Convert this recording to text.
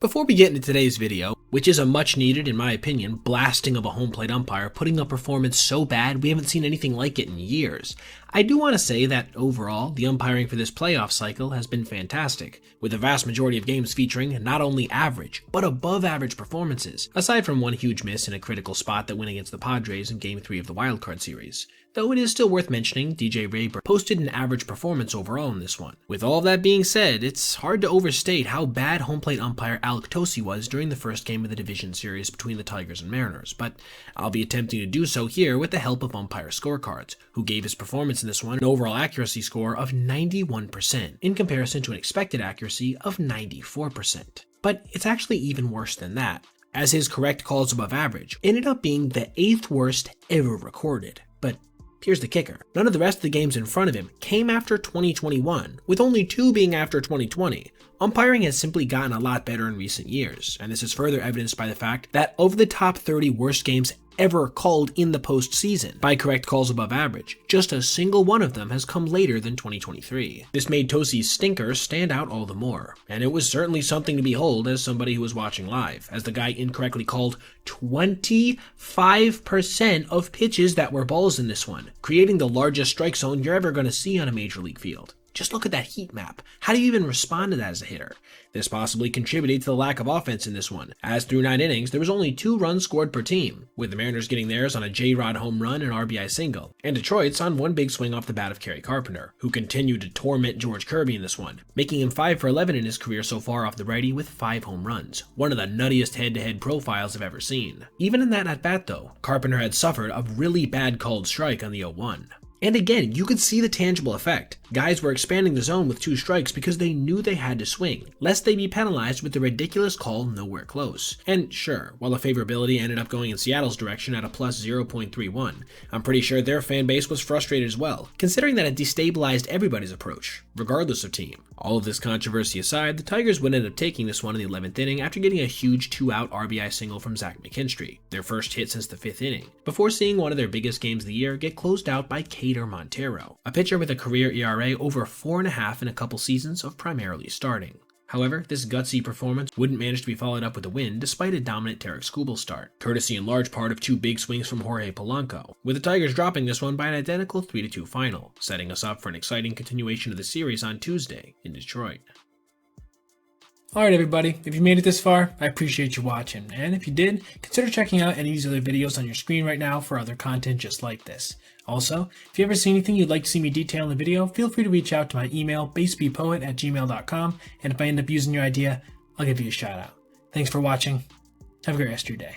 Before we get into today's video, which is a much needed, in my opinion, blasting of a home plate umpire putting a performance so bad we haven't seen anything like it in years, I do want to say that overall, the umpiring for this playoff cycle has been fantastic, with the vast majority of games featuring not only average, but above average performances, aside from one huge miss in a critical spot that went against the Padres in Game 3 of the wildcard series. Though it is still worth mentioning, DJ Raber posted an average performance overall in this one. With all of that being said, it's hard to overstate how bad home plate umpire Alec Tosi was during the first game of the division series between the Tigers and Mariners, but I'll be attempting to do so here with the help of umpire scorecards, who gave his performance in this one an overall accuracy score of 91%, in comparison to an expected accuracy of 94%. But it's actually even worse than that, as his correct calls above average ended up being the 8th worst ever recorded. But here's the kicker. None of the rest of the games in front of him came after 2021, with only 2 being after 2020. Umpiring has simply gotten a lot better in recent years, and this is further evidenced by the fact that of the top 30 worst games ever called in the postseason by correct calls above average, just a single one of them has come later than 2023. This made Tosi's stinkers stand out all the more, and it was certainly something to behold as somebody who was watching live, as the guy incorrectly called 25% of pitches that were balls in this one, creating the largest strike zone you're ever going to see on a major league field. Just look at that heat map. How do you even respond to that as a hitter? This possibly contributed to the lack of offense in this one, as through 9 innings, there was only 2 runs scored per team, with the Mariners getting theirs on a J-Rod home run and RBI single, and Detroit's on one big swing off the bat of Kerry Carpenter, who continued to torment George Kirby in this one, making him 5 for 11 in his career so far off the righty with 5 home runs, one of the nuttiest head-to-head profiles I've ever seen. Even in that at-bat though, Carpenter had suffered a really bad called strike on the 0-1. And again, you could see the tangible effect. Guys were expanding the zone with 2 strikes because they knew they had to swing, lest they be penalized with the ridiculous call nowhere close. And sure, while the favorability ended up going in Seattle's direction at a plus 0.31, I'm pretty sure their fan base was frustrated as well, considering that it destabilized everybody's approach, regardless of team. All of this controversy aside, the Tigers would end up taking this one in the 11th inning after getting a huge 2-out RBI single from Zach McKinstry, their first hit since the 5th inning, before seeing one of their biggest games of the year get closed out by Cater Montero, a pitcher with a career ERA over 4.5 in a couple seasons of primarily starting. However, this gutsy performance wouldn't manage to be followed up with a win despite a dominant Tarek Skubal start, courtesy in large part of 2 big swings from Jorge Polanco, with the Tigers dropping this one by an identical 3-2 final, setting us up for an exciting continuation of the series on Tuesday in Detroit. Alright everybody, if you made it this far, I appreciate you watching, and if you did, consider checking out any of these other videos on your screen right now for other content just like this. Also, if you ever see anything you'd like to see me detail in the video, feel free to reach out to my email, basebpoet@gmail.com, and if I end up using your idea, I'll give you a shout out. Thanks for watching. Have a great rest of your day.